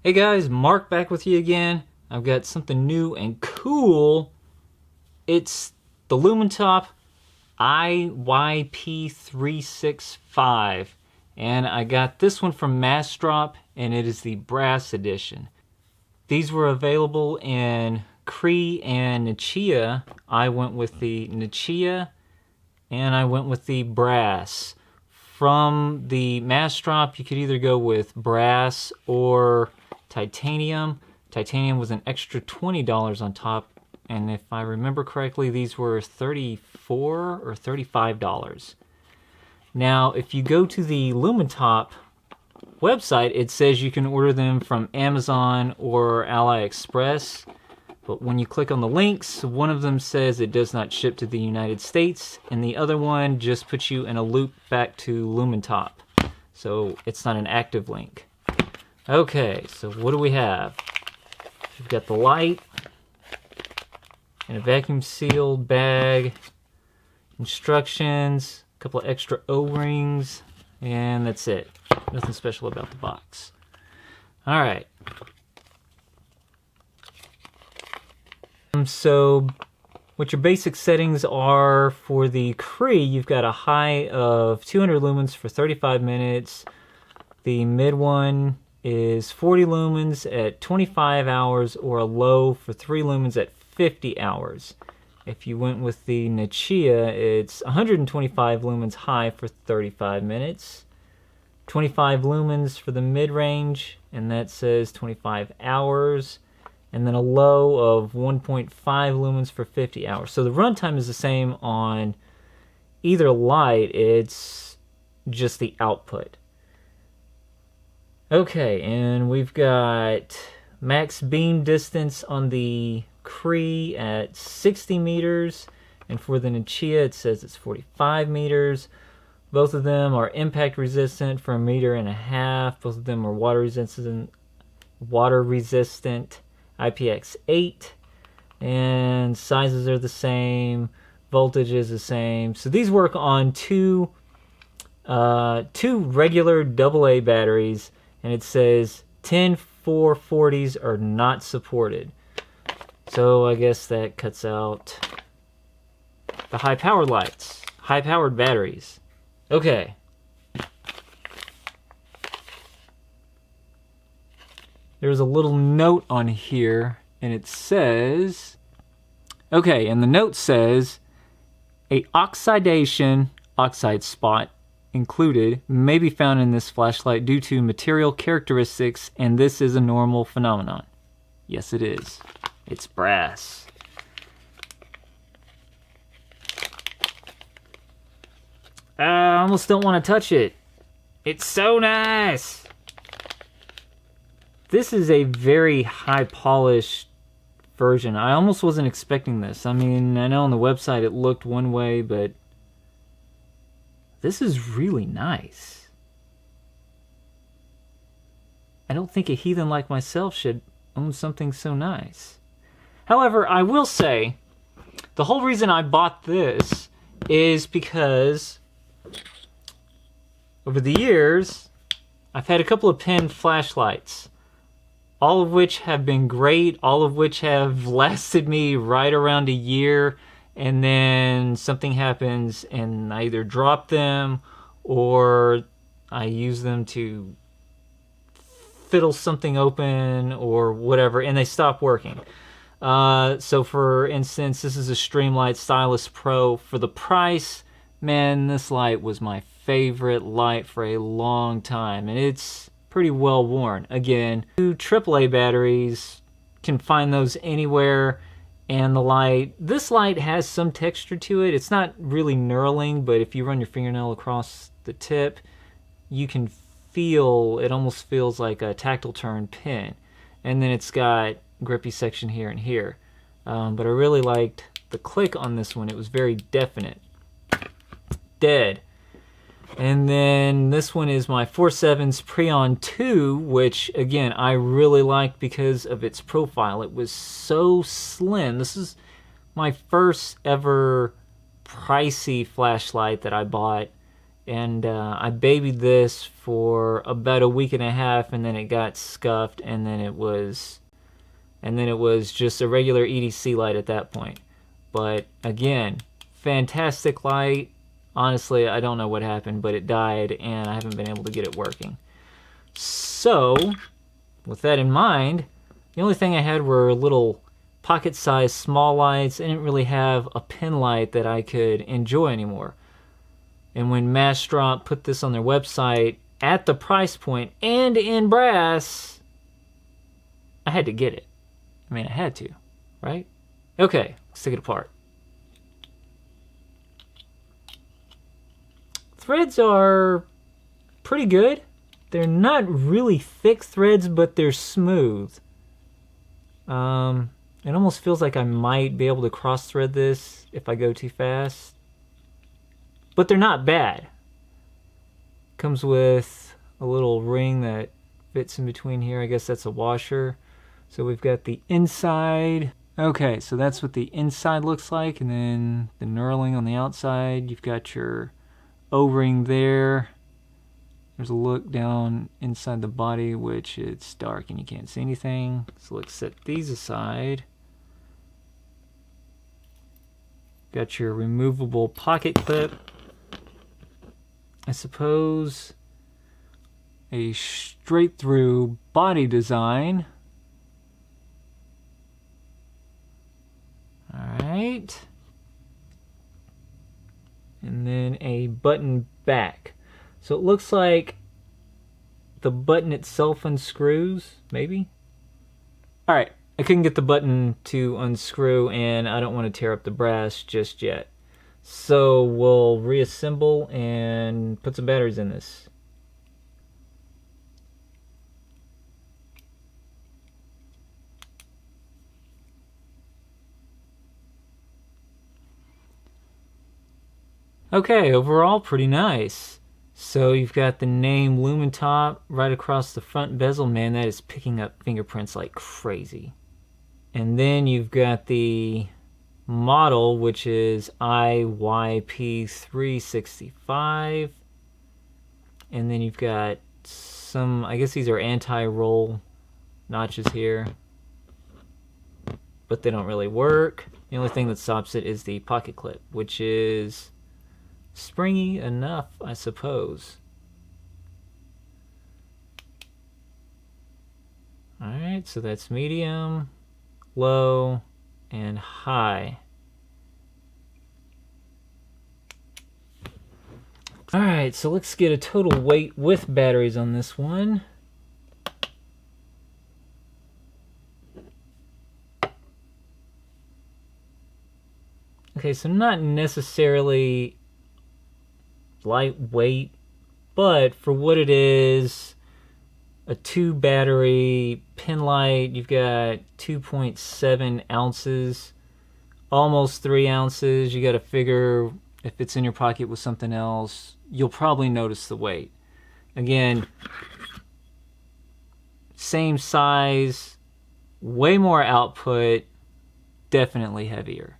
Hey guys, Mark back with you again. I've got something new and cool. It's the Lumintop IYP365. And I got this one from Massdrop, and it is the brass edition. These were available in Cree and Nichia. I went with the Nichia, and I went with the brass. From the Massdrop, you could either go with brass or titanium. Titanium was an extra $20 on top, and if I remember correctly, these were $34 or $35. Now, if you go to the Lumintop website, it says you can order them from Amazon or AliExpress, but when you click on the links, one of them says it does not ship to the United States, and the other one just puts you in a loop back to Lumintop. So it's not an active link. Okay, so what do we have? We've got the light, and a vacuum sealed bag, instructions, a couple of extra O-rings, and that's it. Nothing special about the box. Alright. So, what your basic settings are for the Cree, you've got a high of 200 lumens for 35 minutes. The mid one is 40 lumens at 25 hours, or a low for 3 lumens at 50 hours. If you went with the Nichia, it's 125 lumens high for 35 minutes, 25 lumens for the mid-range, and that says 25 hours, and then a low of 1.5 lumens for 50 hours. So the runtime is the same on either light, it's just the output. Okay, and we've got max beam distance on the Cree at 60 meters, and for the Nichia it says it's 45 meters. Both of them are impact resistant for 1.5 meters. Both of them are water resistant IPX8, and sizes are the same, voltage is the same. So these work on two regular AA batteries, and it says 10 440s are not supported. So I guess that cuts out the high-powered lights, high-powered batteries. Okay. There's a little note on here, and it says, okay, and the note says, a oxide spot included may be found in this flashlight due to material characteristics, and this is a normal phenomenon. Yes, it is. It's brass. I almost don't want to touch it. It's so nice. This is a very high polished version. I almost wasn't expecting this. I mean, I know on the website it looked one way, but this is really nice. I don't think a heathen like myself should own something so nice. However, I will say, the whole reason I bought this is because over the years, I've had a couple of pen flashlights, all of which have been great, all of which have lasted me right around a year, and then something happens and I either drop them or I use them to fiddle something open or whatever, and they stop working. So for instance, this is a Streamlight Stylus Pro. For the price, man, this light was my favorite light for a long time, and it's pretty well worn. Again, 2 AAA batteries, can find those anywhere. And the light, this light has some texture to it. It's not really knurling, but if you run your fingernail across the tip, you can feel, it almost feels like a tactile turn pen. And then it's got grippy section here and here. But I really liked the click on this one. It was very definite. Dead. And then this one is my 4.7's Preon 2, which, again, I really liked because of its profile. It was so slim. This is my first ever pricey flashlight that I bought, And I babied this for about a week and a half, and then it got scuffed, and then it was just a regular EDC light at that point. But again, fantastic light. Honestly, I don't know what happened, but it died, and I haven't been able to get it working. So, with that in mind, the only thing I had were little pocket-sized small lights. I didn't really have a pin light that I could enjoy anymore. And when Massdrop put this on their website at the price point and in brass, I had to get it. I mean, I had to, right? Okay, let's take it apart. Threads are pretty good. They're not really thick threads, but they're smooth. It almost feels like I might be able to cross-thread this if I go too fast. But they're not bad. Comes with a little ring that fits in between here. I guess that's a washer. So we've got the inside. Okay, so that's what the inside looks like. And then the knurling on the outside. You've got your O-ring there. There's a look down inside the body, which it's dark and you can't see anything. So let's set these aside. Got your removable pocket clip. I suppose a straight through body design. Alright. And then a button back. So it looks like the button itself unscrews, maybe? Alright, I couldn't get the button to unscrew, and I don't want to tear up the brass just yet. So we'll reassemble and put some batteries in this. Okay, overall pretty nice. So you've got the name Lumintop right across the front bezel. Man, that is picking up fingerprints like crazy. And then you've got the model, which is IYP365. And then you've got some, I guess these are anti-roll notches here, but they don't really work. The only thing that stops it is the pocket clip, which is springy enough, I suppose. Alright, so that's medium, low, and high. Alright, so let's get a total weight with batteries on this one. Okay, so not necessarily lightweight, but for what it is, a 2 battery pin light, you've got 2.7 ounces, almost 3 ounces. You got to figure if it's in your pocket with something else, you'll probably notice the weight. Again, same size, way more output, definitely heavier.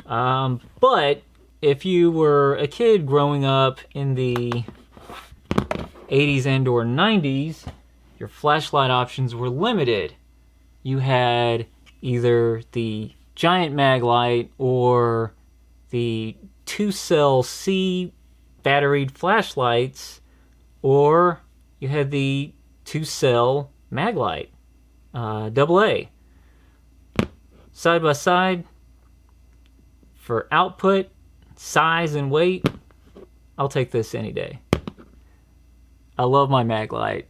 But if you were a kid growing up in the 80s and or 90s, your flashlight options were limited. You had either the giant mag light or the 2-cell C batteried flashlights, or you had the 2-cell mag light, AA. Side by side, for output, size, and weight, I'll take this any day. I love my mag light.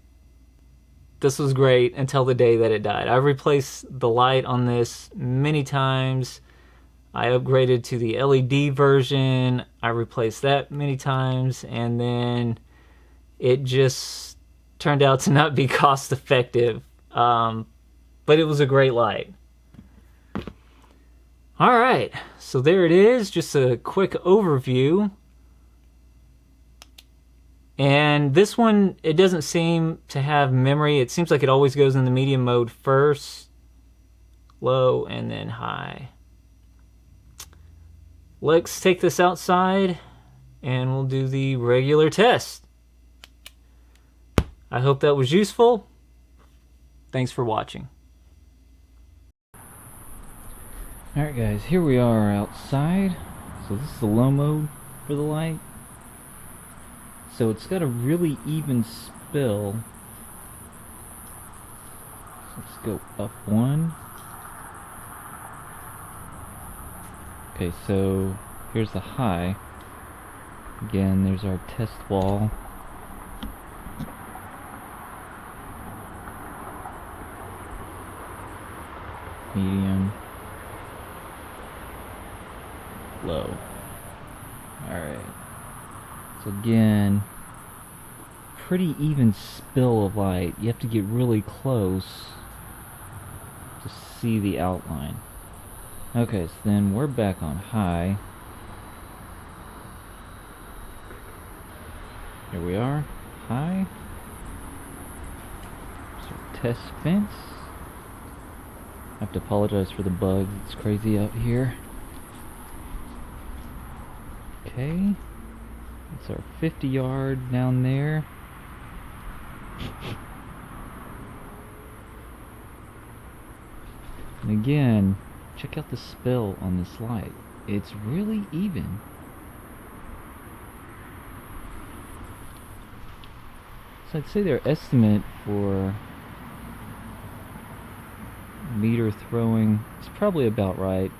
This was great until the day that it died. I've replaced the light on this many times. I upgraded to the LED version. I replaced that many times, and then it just turned out to not be cost effective. But it was a great light. Alright, so there it is, just a quick overview. And this one, it doesn't seem to have memory. It seems like it always goes in the medium mode first, low, and then high. Let's take this outside and we'll do the regular test. I hope that was useful. Thanks for watching. Alright guys, here we are outside. So this is the low mode for the light. So it's got a really even spill. Let's go up one. Okay, so here's the high. Again, there's our test wall. Medium. Low. Alright. So again, pretty even spill of light. You have to get really close to see the outline. Okay, so then we're back on high. Here we are, high. So test fence. I have to apologize for the bugs, it's crazy out here. Okay, it's our 50-yard down there. And again, check out the spill on this light. It's really even. So I'd say their estimate for meter throwing is probably about right.